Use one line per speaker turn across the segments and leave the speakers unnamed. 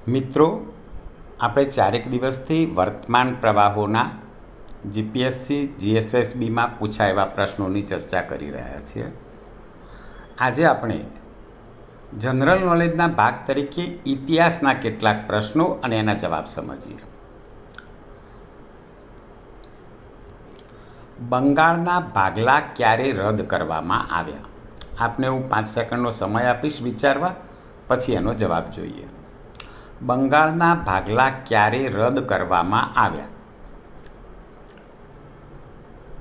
મિત્રો, આપણે ચારેક દિવસથી વર્તમાન પ્રવાહોના જીપીએસસી જીએસએસબીમાં પૂછાયેલા પ્રશ્નોની ચર્ચા કરી રહ્યા છીએ. આજે આપણે જનરલ નોલેજના ભાગ તરીકે ઇતિહાસના કેટલાક પ્રશ્નો અને એના જવાબ સમજીએ. બંગાળના ભાગલા ક્યારે રદ કરવામાં આવ્યા? આપને હું 5 સેકન્ડનો સમય આપીશ વિચારવા, પછી એનો જવાબ જોઈએ. બંગાળના ભાગલા ક્યારે રદ કરવામાં આવ્યા?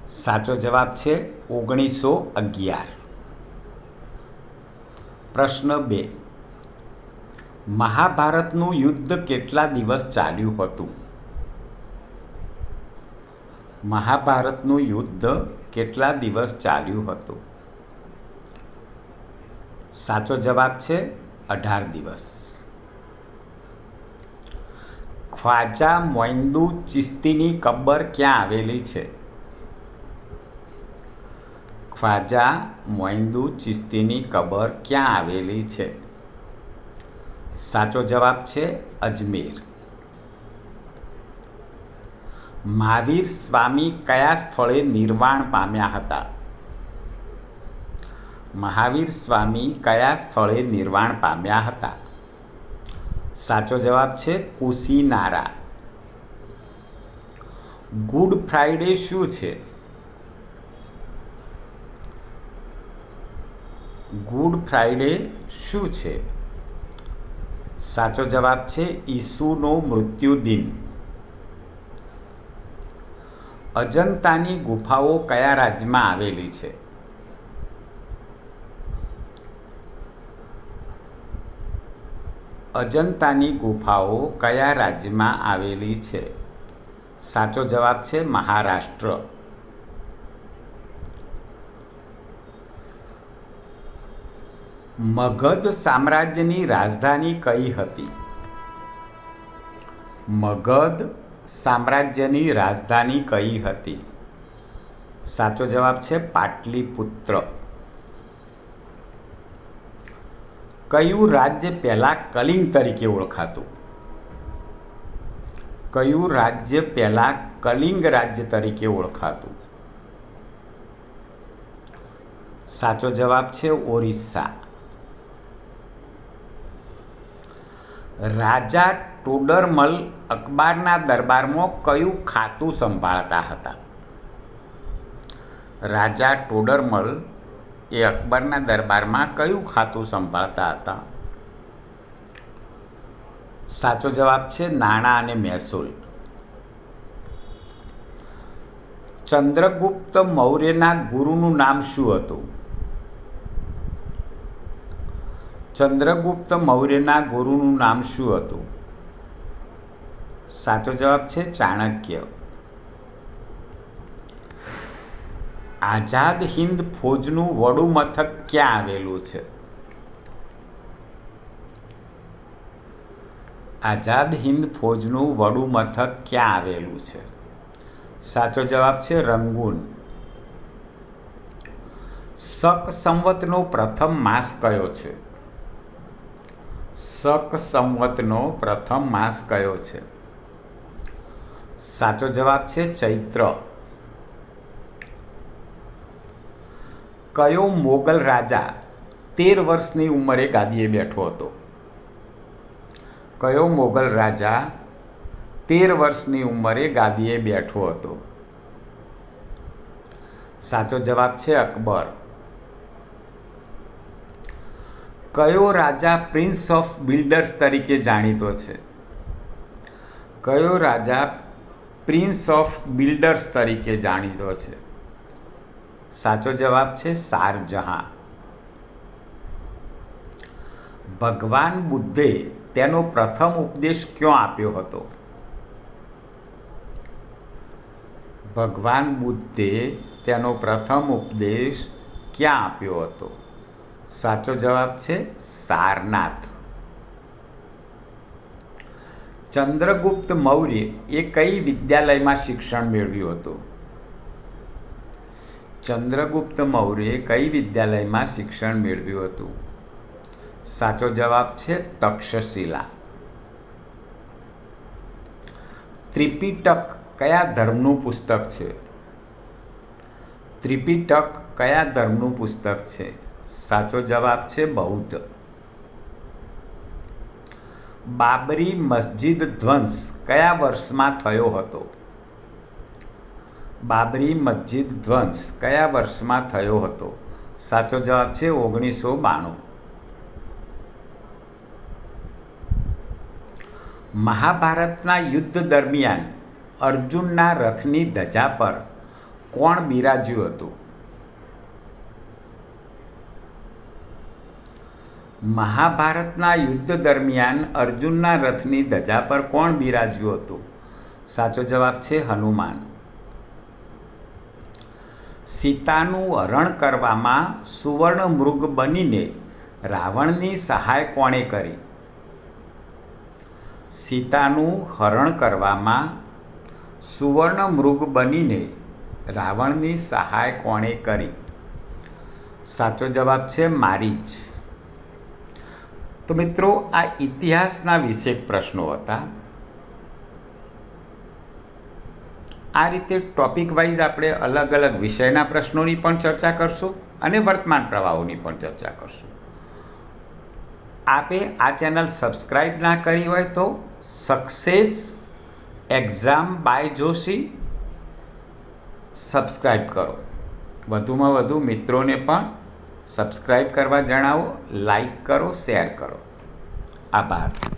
સાચો જવાબ છે 1911. પ્રશ્ન 2. મહાભારતનું યુદ્ધ કેટલા દિવસ ચાલ્યું હતું? મહાભારતનું યુદ્ધ કેટલા દિવસ ચાલ્યું હતું? સાચો જવાબ છે 18 દિવસ. ખ્વાજા મોઇનુદ્દીન ચિશ્તીની કબર ક્યાં આવેલી છે? ખ્વાજા મોઇનુદ્દીન ચિશ્તીની કબર ક્યાં આવેલી છે? સાચો જવાબ છે અજમેર. મહાવીર સ્વામી કયા સ્થળે નિર્વાણ પામ્યા હતા? મહાવીર સ્વામી કયા સ્થળે નિર્વાણ પામ્યા હતા? સાચો જવાબ છે કુશીનારા. ગુડ ફ્રાઇડે શું છે? ગુડ ફ્રાઇડે શું છે? સાચો જવાબ છે ઈસુનો મૃત્યુ દિન. અજંતાની ગુફાઓ કયા રાજ્યમાં આવેલી છે? અજંતાની ગુફાઓ કયા રાજ્યમાં આવેલી છે? સાચો જવાબ છે મહારાષ્ટ્ર. મગધ સામ્રાજ્યની રાજધાની કઈ હતી? મગધ સામ્રાજ્યની રાજધાની કઈ હતી? સાચો જવાબ છે પાટલીપુત્ર. કયું રાજ્ય પહેલાં કલિંગ તરીકે ઓળખાતું? કયું રાજ્ય પહેલાં કલિંગ રાજ્ય તરીકે ઓળખાતું? સાચો જવાબ છે ઓરિસ્સા. રાજા ટોડરમલ અકબરના દરબારમાં કયું ખાતું સંભાળતા હતા? રાજા ટોડરમલ એ અકબરના દરબારમાં કયું ખાતું સંભાળતા હતા? સાચો જવાબ છે નાણાં અને મહેસૂલ. ચંદ્રગુપ્ત મૌર્યના ગુરુનું નામ શું હતું? ચંદ્રગુપ્ત મૌર્યના ગુરુનું નામ શું હતું? સાચો જવાબ છે ચાણક્ય. આઝાદ હિન્દ ફૌજનું વડું મથક ક્યાં આવેલું છે? આઝાદ હિન્દ ફૌજનું વડું મથક ક્યાં આવેલું છે? સાચો જવાબ છે રંગૂન. શક સંવતનો પ્રથમ માસ કયો છે? શક સંવતનો પ્રથમ માસ કયો છે? સાચો જવાબ છે ચૈત્ર. કયો મોગલ રાજા 13 વર્ષની ઉંમરે ગાદીએ બેઠો હતો? કયો મોગલ રાજા 13 વર્ષની ઉંમરે ગાદીએ બેઠો હતો? સાચો જવાબ છે અકબર. કયો રાજા પ્રિન્સ ઓફ બિલ્ડર્સ તરીકે જાણીતો છે? કયો રાજા પ્રિન્સ ઓફ બિલ્ડર્સ તરીકે જાણીતો છે? સાચો જવાબ છે શારજહાં. ભગવાન બુદ્ધે તેનો પ્રથમ ઉપદેશ ક્યાં આપ્યો હતો? ભગવાન બુદ્ધે તેનો પ્રથમ ઉપદેશ ક્યાં આપ્યો હતો? સાચો જવાબ છે સારનાથ. ચંદ્રગુપ્ત મૌર્ય એ કઈ વિદ્યાલયમાં શિક્ષણ મેળવ્યું હતું? ચંદ્રગુપ્ત મૌર્યે કઈ વિદ્યાલયમાં શિક્ષણ મેળવ્યું હતું? સાચો જવાબ છે તક્ષશિલા. ત્રિપિટક કયા ધર્મનું પુસ્તક છે? ત્રિપિટક કયા ધર્મનું પુસ્તક છે? સાચો જવાબ છે બૌદ્ધ. બાબરી મસ્જિદ ધ્વંસ કયા વર્ષમાં થયો હતો? બાબરી મસ્જિદ ધ્વંસ કયા વર્ષમાં થયો હતો? સાચો જવાબ છે 1992. મહાભારતના યુદ્ધ દરમિયાન અર્જુનના રથની ધજા પર કોણ બિરાજ્યું હતું? મહાભારતના યુદ્ધ દરમિયાન અર્જુનના રથની ધજા પર કોણ બિરાજ્યું હતું? સાચો જવાબ છે હનુમાન. સીતાનું હરણ કરવામાં સુવર્ણ મૃગ બનીને રાવણની સહાય કોણે કરી? સીતાનું હરણ કરવામાં સુવર્ણ મૃગ બનીને રાવણની સહાય કોણે કરી? સાચો જવાબ છે મારીચ. તો મિત્રો, આ ઇતિહાસના વિશે પ્રશ્નો હતા. આ રીતે ટોપિક વાઇઝ આપણે અલગ અલગ વિષયના પ્રશ્નોની પણ ચર્ચા કરશું અને વર્તમાન પ્રવાહોની પણ ચર્ચા કરશું. આપે આ ચેનલ સબસ્ક્રાઈબ ના કરી હોય તો success exam by Joshi subscribe કરો. વધુમાં વધુ મિત્રોને પણ સબસ્ક્રાઈબ કરવા જણાવો, લાઈક કરો, શેર કરો. આભાર.